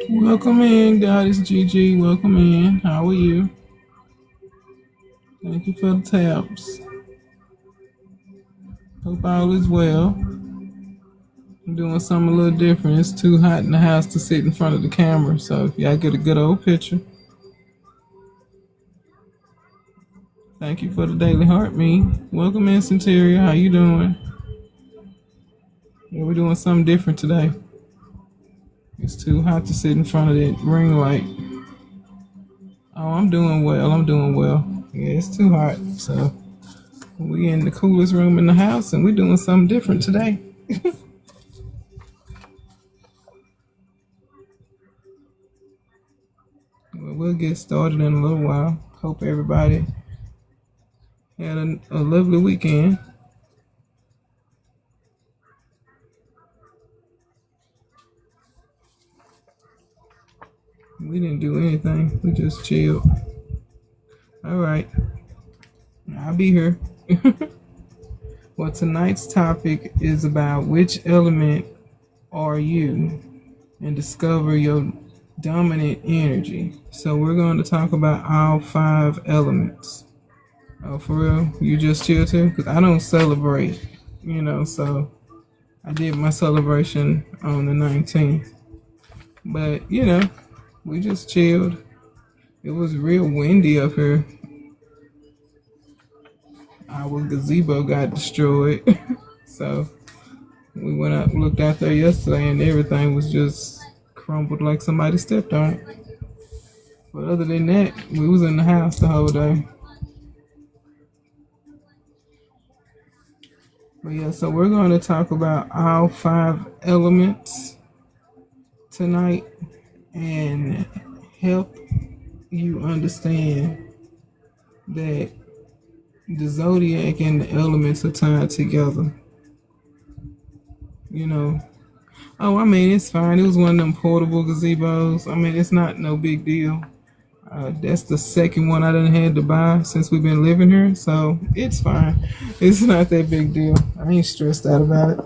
Welcome in, Goddess Gigi. Welcome in. How are you? Thank you for the taps. Hope all is well. I'm doing something a little different. It's too hot in the house to sit in front of the camera, so if y'all get a good old picture. Thank you for the daily heart me. Welcome in, Centuria. How you doing? Yeah, we're doing something different today. It's too hot to sit in front of that ring light. Oh, I'm doing well. I'm doing well. Yeah, it's too hot. So we in the coolest room in the house and we're doing something different today. Well, we'll get started in a little while. Hope everybody had a lovely weekend. We didn't do anything. We just chilled. All right. I'll be here. Well, tonight's topic is about which element are you and discover your dominant energy. So we're going to talk about all 5 elements. Oh, for real? You just chill too? Because I don't celebrate, so I did my celebration on the 19th. But, we just chilled. It was real windy up here. Our gazebo got destroyed. So we went out, looked out there yesterday, and everything was just crumbled like somebody stepped on it. But other than that, we was in the house the whole day. But yeah, so we're going to talk about all 5 elements tonight and help you understand that the zodiac and the elements are tied together. Oh, I mean, it's fine. It was one of them portable gazebos. I mean, it's not no big deal. That's the second one I done had to buy since we've been living here, so it's fine. It's not that big deal. I ain't stressed out about it.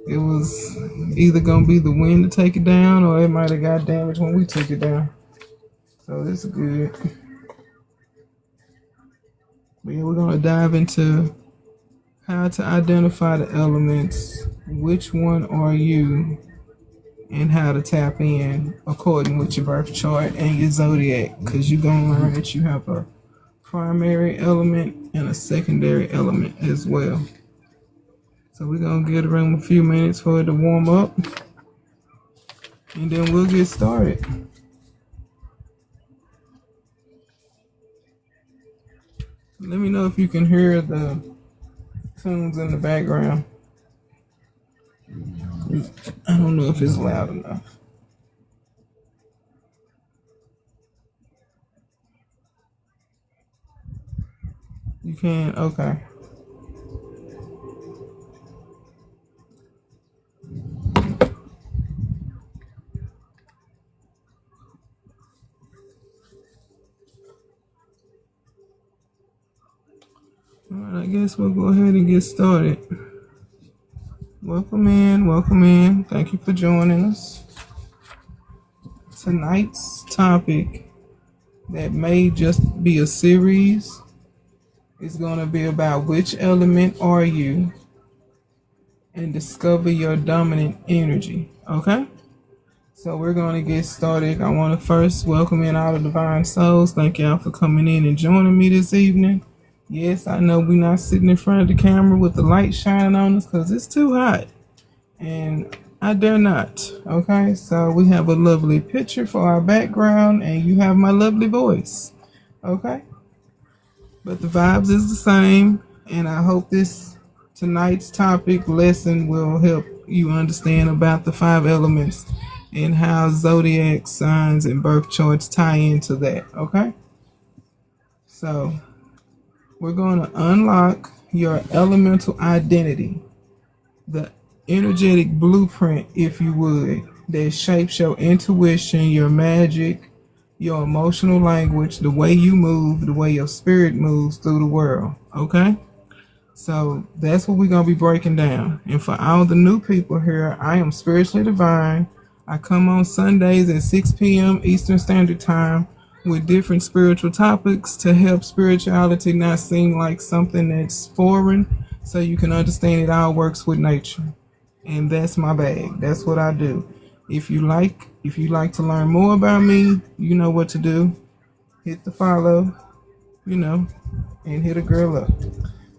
It was either gonna be the wind to take it down, or it might have got damaged when we took it down. So it's good. But yeah, we're gonna dive into how to identify the elements, which one are you, and how to tap in according with your birth chart and your zodiac, because you're going to learn that you have a primary element and a secondary element as well. So we're going to give the room a few minutes for it to warm up, and then we'll get started. Let me know if you can hear the tunes in the background. I don't know if it's loud enough. You can? Okay. All right, I guess we'll go ahead and get started. Welcome in, welcome in. Thank you for joining us. Tonight's topic that may just be a series is going to be about which element are you and discover your dominant energy. Okay? So we're going to get started. I want to first welcome in all the divine souls. Thank y'all for coming in and joining me this evening. Yes, I know we're not sitting in front of the camera with the light shining on us because it's too hot. And I dare not. Okay, so we have a lovely picture for our background and you have my lovely voice. Okay? But the vibes is the same. And I hope tonight's topic lesson will help you understand about the 5 elements and how zodiac signs and birth charts tie into that. Okay? So we're going to unlock your elemental identity, the energetic blueprint, if you would, that shapes your intuition, your magic, your emotional language, the way you move, the way your spirit moves through the world. Okay? So that's what we're going to be breaking down. And for all the new people here, I am Spiritually Divine. I come on Sundays at 6 p.m. Eastern Standard Time with different spiritual topics to help spirituality not seem like something that's foreign, so you can understand it all works with nature. And that's my bag. That's what I do. If you like to learn more about me, you know what to do. Hit the follow, and hit a girl up.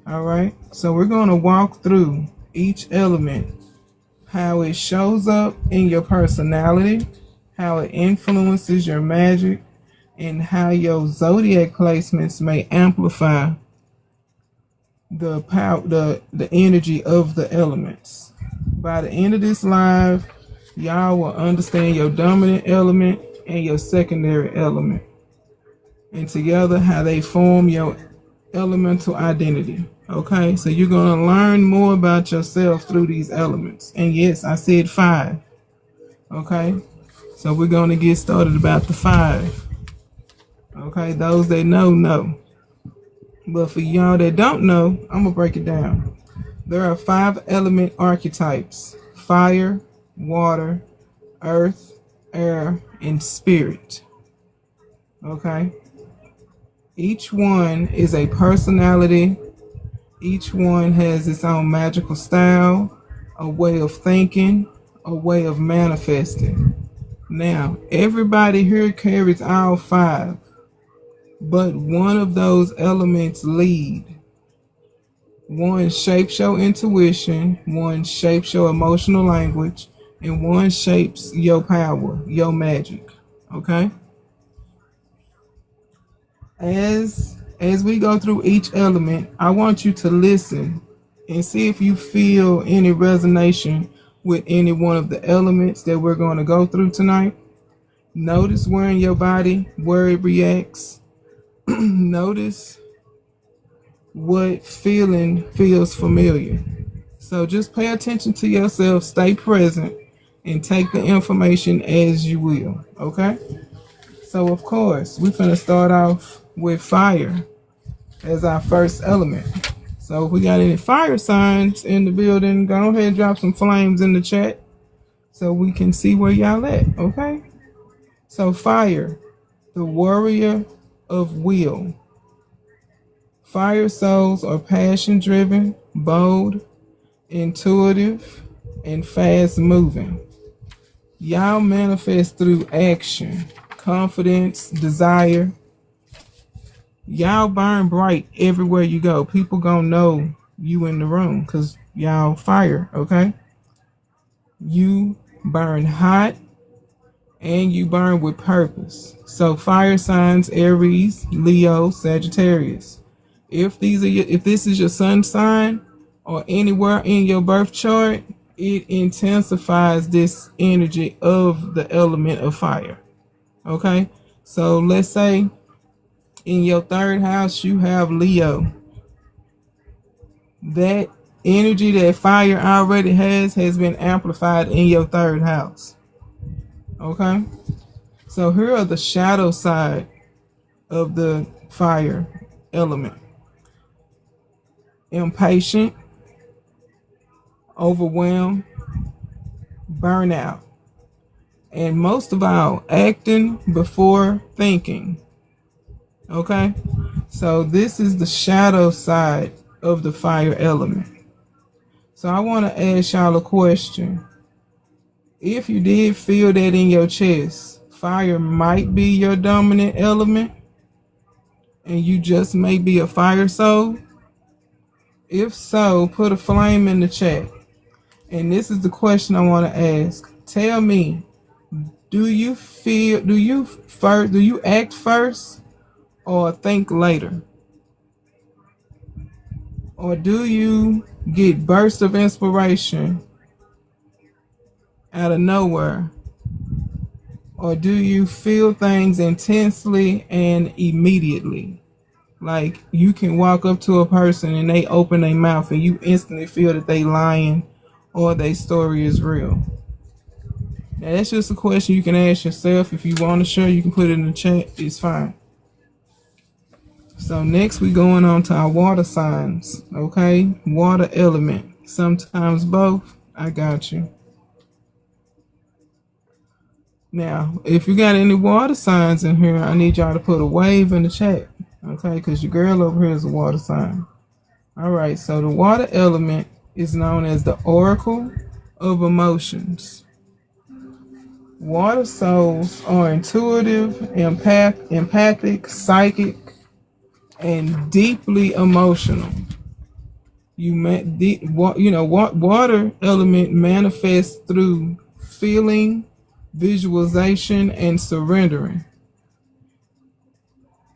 All right. So we're going to walk through each element, how it shows up in your personality, how it influences your magic, and how your zodiac placements may amplify the power, the energy of the elements. By the end of this live, y'all will understand your dominant element and your secondary element, and together how they form your elemental identity. Okay, so you're going to learn more about yourself through these elements. And yes, I said 5. Okay, so we're going to get started about the 5. Okay, those that know. But for y'all that don't know, I'm going to break it down. There are 5 element archetypes: fire, water, earth, air, and spirit. Okay? Each one is a personality. Each one has its own magical style, a way of thinking, a way of manifesting. Now, everybody here carries all 5. But one of those elements lead. One shapes your intuition, one shapes your emotional language, and one shapes your power, your magic. Okay? As we go through each element, I want you to listen and see if you feel any resonation with any one of the elements that we're going to go through tonight. Notice where in your body, where it reacts. Notice what feeling feels familiar. So just pay attention to yourself, stay present, and take the information as you will. Okay? So of course, we're going to start off with fire as our first element. So if we got any fire signs in the building, go ahead and drop some flames in the chat so we can see where y'all at. Okay? So fire, the warrior of will. Fire souls are passion-driven, bold, intuitive, and fast-moving. Y'all manifest through action, confidence, desire. Y'all burn bright everywhere you go. People gonna know you in the room because y'all fire, okay? You burn hot and you burn with purpose. So fire signs: Aries, Leo, Sagittarius. If this is your sun sign or anywhere in your birth chart, it intensifies this energy of the element of fire. Okay? So let's say in your 3rd house you have Leo. That energy that fire already has been amplified in your 3rd house. Okay? So here are the shadow side of the fire element. impatient, overwhelmed, burnout, and most of all, acting before thinking. Okay? So this is the shadow side of the fire element. So I want to ask y'all a question. If you did feel that in your chest, fire might be your dominant element, and you just may be a fire soul. If so, put a flame in the chat. And this is the question I want to ask. Tell me, do you act first or think later? Or do you get bursts of inspiration out of nowhere? Or do you feel things intensely and immediately? Like you can walk up to a person and they open their mouth and you instantly feel that they lying or their story is real. Now that's just a question you can ask yourself. If you want to share, you can put it in the chat. It's fine. So next we going on to our water signs. Okay, water element. Sometimes both. I got you. Now, if you got any water signs in here, I need y'all to put a wave in the chat. Okay, because your girl over here is a water sign. All right, so the water element is known as the oracle of emotions. Water souls are intuitive, empathic, psychic, and deeply emotional. Water element manifests through feeling, visualization, and surrendering.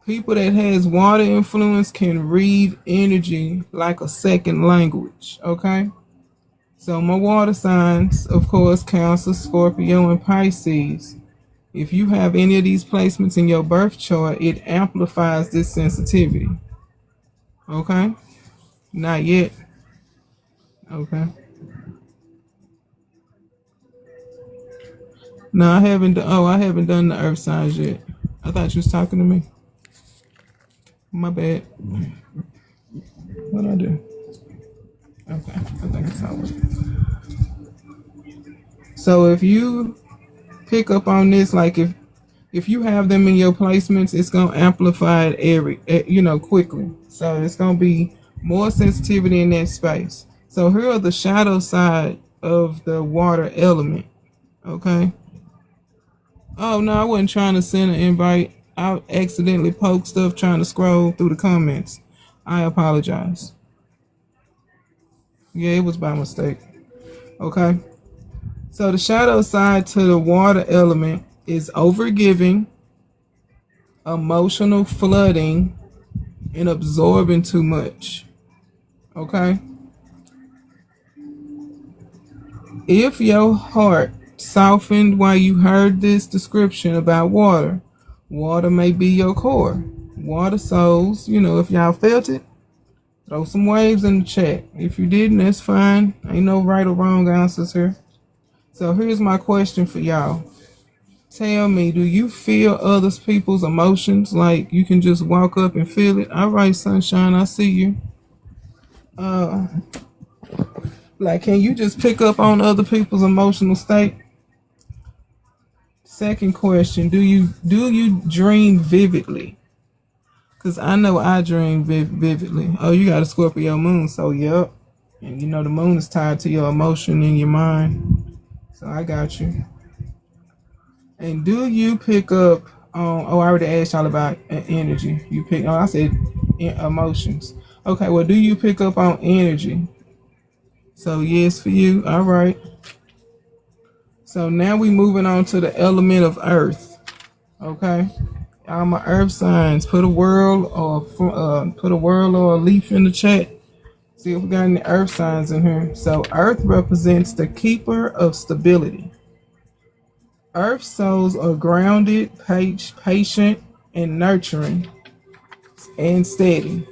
People that has water influence can read energy like a second language, okay? So my water signs, of course, Cancer, Scorpio, and Pisces. If you have any of these placements in your birth chart, it amplifies this sensitivity. Okay? Not yet. Okay. No, I haven't done the earth signs yet. I thought you was talking to me. My bad. What'd I do? Okay, I think it's all right. So if you pick up on this, like if you have them in your placements, it's gonna amplify it quickly. So it's gonna be more sensitivity in that space. So here are the shadow side of the water element. Okay. Oh no, I wasn't trying to send an invite. I accidentally poked stuff trying to scroll through the comments. I apologize. Yeah, it was by mistake. Okay. So the shadow side to the water element is overgiving, emotional flooding, and absorbing too much. Okay. If your heart softened while you heard this description about water, water may be your core. Water souls, if y'all felt it, throw some waves in the chat. If you didn't, that's fine. Ain't no right or wrong answers here. So here's my question for y'all. Tell me, do you feel other people's emotions? Like you can just walk up and feel it? All right, sunshine, I see you. Like, can you just pick up on other people's emotional state? Second question, do you dream vividly? Because I know I dream vividly. Oh, you got a Scorpio moon, so yep. And the moon is tied to your emotion in your mind. So I got you. And do you pick up on, I already asked y'all about energy. I said emotions. Okay, well, do you pick up on energy? So yes for you. All right. So now we moving on to the element of earth. Okay. All my earth signs, put a whirl or a leaf in the chat. See if we got any earth signs in here. So earth represents the keeper of stability. Earth souls are grounded, patient, and nurturing, and steady.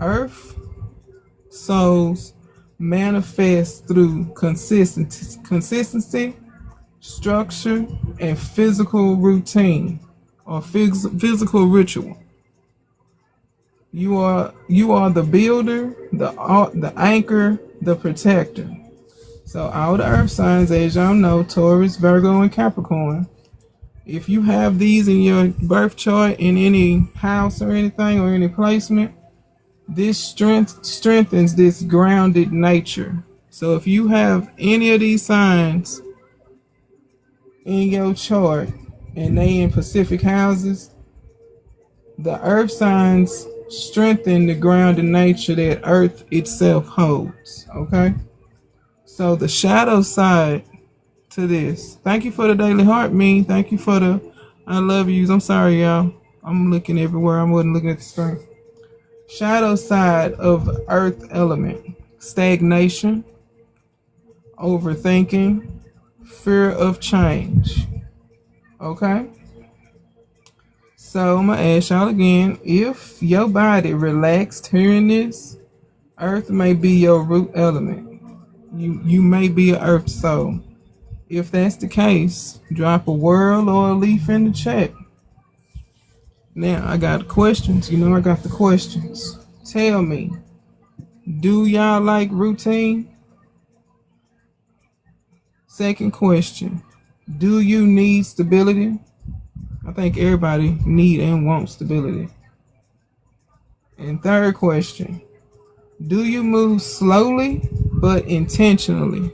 Earth souls manifest through consistency, structure, and physical routine or physical ritual. You are the builder, the anchor, the protector. So all the earth signs, as y'all know, Taurus, Virgo, and Capricorn. If you have these in your birth chart in any house or anything or any placement, this strengthens this grounded nature. So if you have any of these signs in your chart and they in Pacific houses, the earth signs strengthen the grounded nature that earth itself holds. Okay? So the shadow side to this. Thank you for the daily heart, me. Thank you for the I love yous. I'm sorry, y'all. I'm looking everywhere. I wasn't looking at the screen. Shadow side of earth element. Stagnation, overthinking, fear of change. Okay? So I'm going to ask y'all again. If your body relaxed hearing this, earth may be your root element. You may be an earth soul. If that's the case, drop a word or a leaf in the chat. Now, I got questions. You know, I got the questions. Tell me, do y'all like routine? Second question, do you need stability? I think everybody need and want stability. And third question, do you move slowly but intentionally?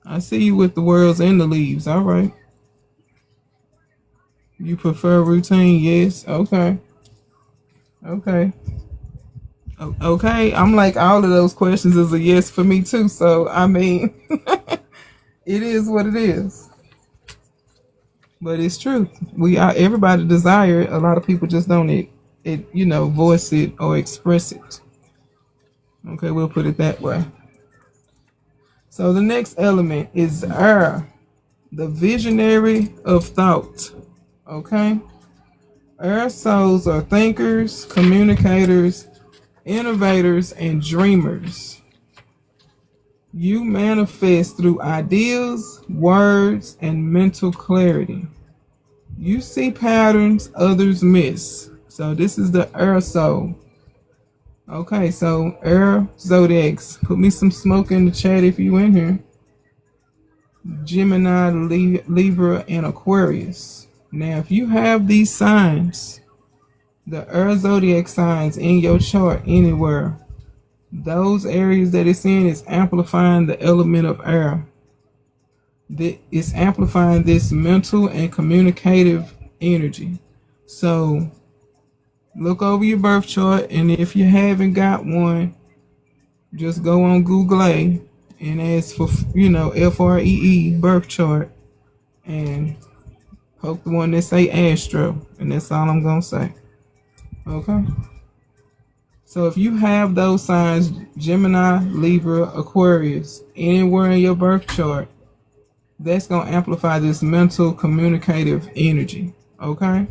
I see you with the worlds and the leaves. All right. You prefer routine? Yes. Okay. Okay. Okay. I'm like, all of those questions is a yes for me too. So, I mean, it is what it is. But it's true. Everybody desire it. A lot of people just don't voice it or express it. Okay, we'll put it that way. So the next element is air, the visionary of thought. Okay? Air souls are thinkers, communicators, innovators, and dreamers. You manifest through ideas, words, and mental clarity. You see patterns others miss. So this is the air soul. Okay, so air zodiacs. Put me some smoke in the chat if you in here. Gemini, Libra, and Aquarius. Now, if you have these signs, the air zodiac signs in your chart anywhere, those areas that it's in is amplifying the element of air. It's amplifying this mental and communicative energy. So look over your birth chart, and if you haven't got one, just go on Google and ask for, FREE birth chart and poke the one that say Astro, and that's all I'm gonna say. Okay? So if you have those signs, Gemini, Libra, Aquarius, anywhere in your birth chart, that's gonna amplify this mental communicative energy. Okay?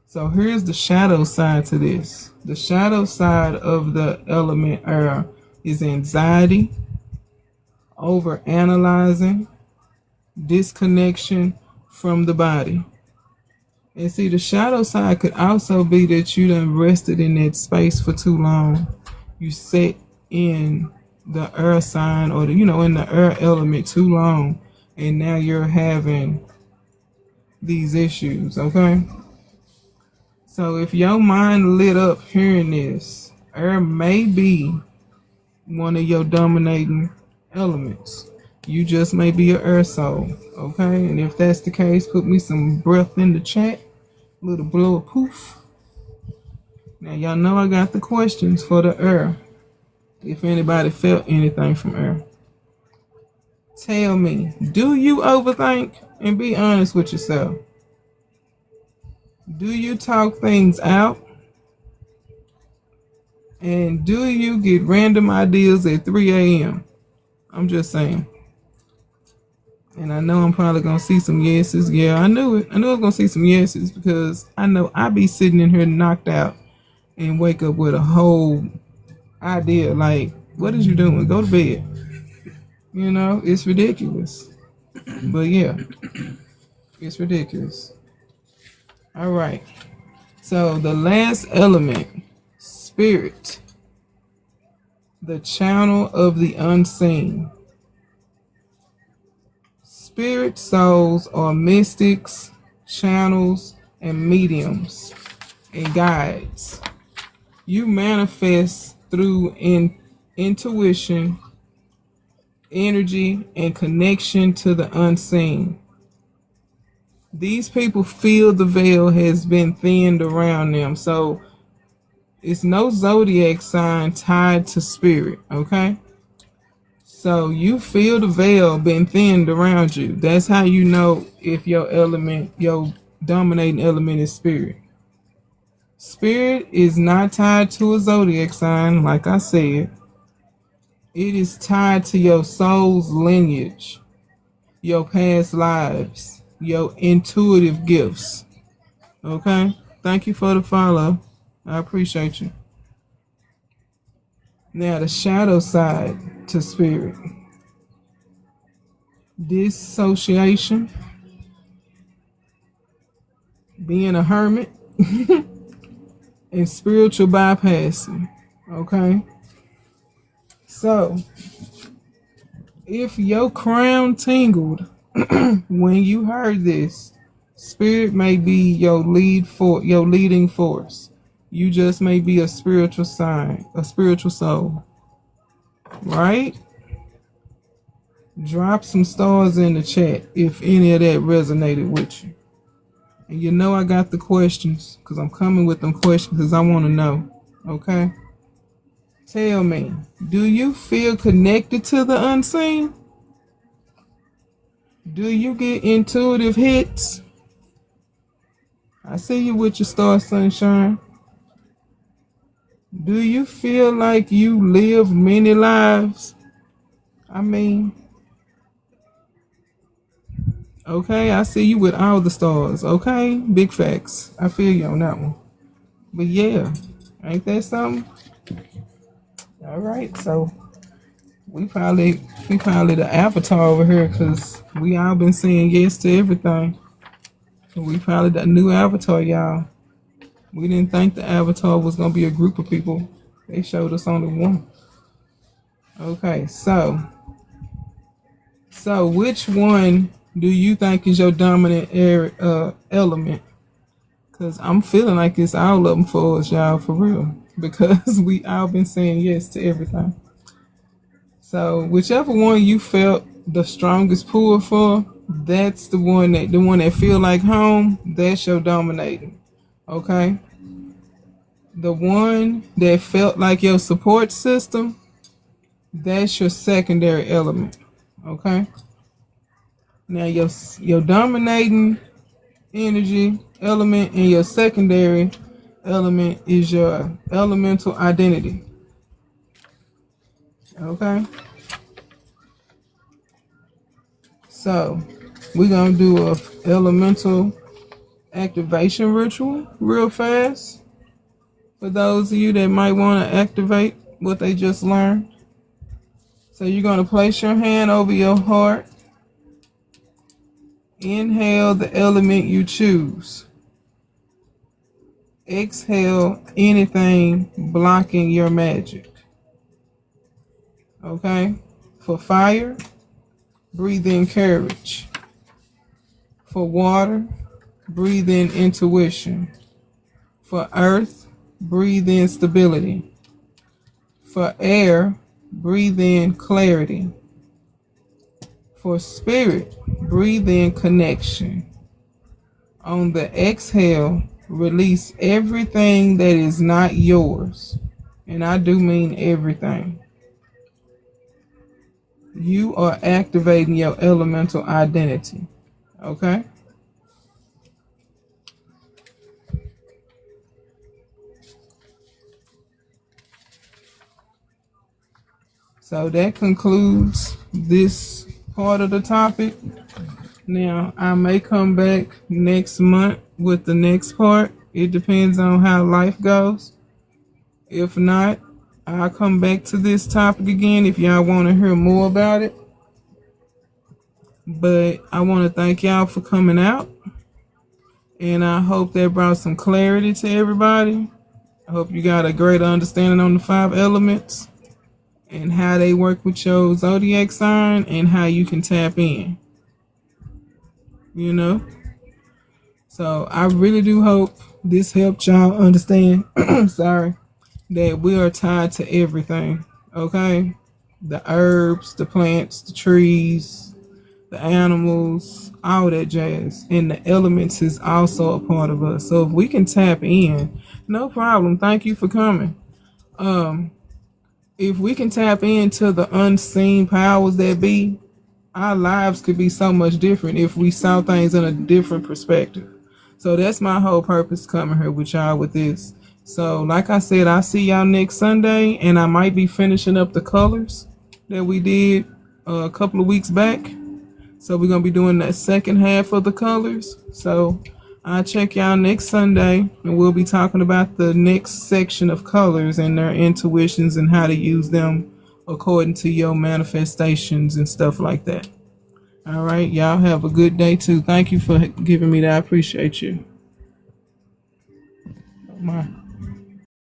So here's the shadow side to this. The shadow side of the element air is anxiety, overanalyzing, disconnection from the body. And see, the shadow side could also be that you done rested in that space for too long. You sat in the air sign or in the air element too long, and now you're having these issues. Okay? So if your mind lit up hearing this, air may be one of your dominating elements. You just may be an air soul, okay? And if that's the case, put me some breath in the chat. A little blow of poof. Now y'all know I got the questions for the air. If anybody felt anything from air. Tell me, do you overthink? And be honest with yourself. Do you talk things out? And do you get random ideas at 3 a.m.? I'm just saying. And I know I'm probably going to see some yeses. Yeah, I knew it. I knew I was going to see some yeses because I know I be sitting in here knocked out and wake up with a whole idea like, what is you doing? Go to bed. It's ridiculous. But yeah, it's ridiculous. All right. So the last element, spirit, the channel of the unseen. Spirit souls are mystics, channels, and mediums and guides. You manifest through intuition, energy, and connection to the unseen. These people feel the veil has been thinned around them. So it's no zodiac sign tied to spirit, okay? So you feel the veil been thinned around you. That's how you know if your element, your dominating element is spirit. Spirit is not tied to a zodiac sign, like I said. It is tied to your soul's lineage, your past lives, your intuitive gifts. Okay? Thank you for the follow. I appreciate you. Now, the shadow side to spirit. Dissociation, being a hermit, and spiritual bypassing. Okay? So, if your crown tingled when you heard this, spirit may be your leading force. You just may be a spiritual sign, a spiritual soul. Right? Drop some stars in the chat if any of that resonated with you. And you know I got the questions because I'm coming with them questions because I want to know. Okay? Tell me, do you feel connected to the unseen? Do you get intuitive hits? I see you with your star sunshine. Do you feel like you live many lives? I mean, okay, I see you with all the stars. Okay, big facts. I feel you on that one. But yeah, ain't that something? All right, so we probably the avatar over here because we all been saying yes to everything. So we probably the new avatar, y'all. We didn't think the avatar was gonna be a group of people. They showed us only one. Okay, so which one do you think is your dominant element? Because I'm feeling like it's all of them for us, y'all, for real. Because we all been saying yes to everything. So whichever one you felt the strongest pull for, that's the one that feel like home, that's your dominating. Okay? The one that felt like your support system, that's your secondary element. Okay? Now your dominating energy element and your secondary element is your elemental identity. Okay? So we're gonna do a elemental activation ritual real fast for those of you that might want to activate what they just learned. So you're gonna place your hand over your heart. Inhale the element you choose. Exhale anything blocking your magic. Okay? For fire, breathe in courage. For water, breathe in intuition. For earth, breathe in stability. For air, breathe in clarity. For spirit, breathe in connection. On the exhale, release everything that is not yours. And I do mean everything. You are activating your elemental identity. Okay? So that concludes this part of the topic. Now, I may come back next month with the next part. It depends on how life goes. If not, I'll come back to this topic again if y'all want to hear more about it. But I want to thank y'all for coming out. And I hope that brought some clarity to everybody. I hope you got a greater understanding on the 5 elements and how they work with your zodiac sign and how you can tap in, you know? So I really do hope this helped y'all understand, sorry, that we are tied to everything, okay? The herbs, the plants, the trees, the animals, all that jazz. And the elements is also a part of us. So if we can tap in, no problem. Thank you for coming. If we can tap into the unseen powers that be, our lives could be so much different if we saw things in a different perspective. So that's my whole purpose coming here with y'all with this. So like I said, I'll see y'all next Sunday, and I might be finishing up the colors that we did a couple of weeks back. So we're going to be doing that second half of the colors. So I'll check y'all next Sunday, and we'll be talking about the next section of colors and their intuitions and how to use them according to your manifestations and stuff like that. All right. Y'all have a good day too. Thank you for giving me that. I appreciate you. Oh my.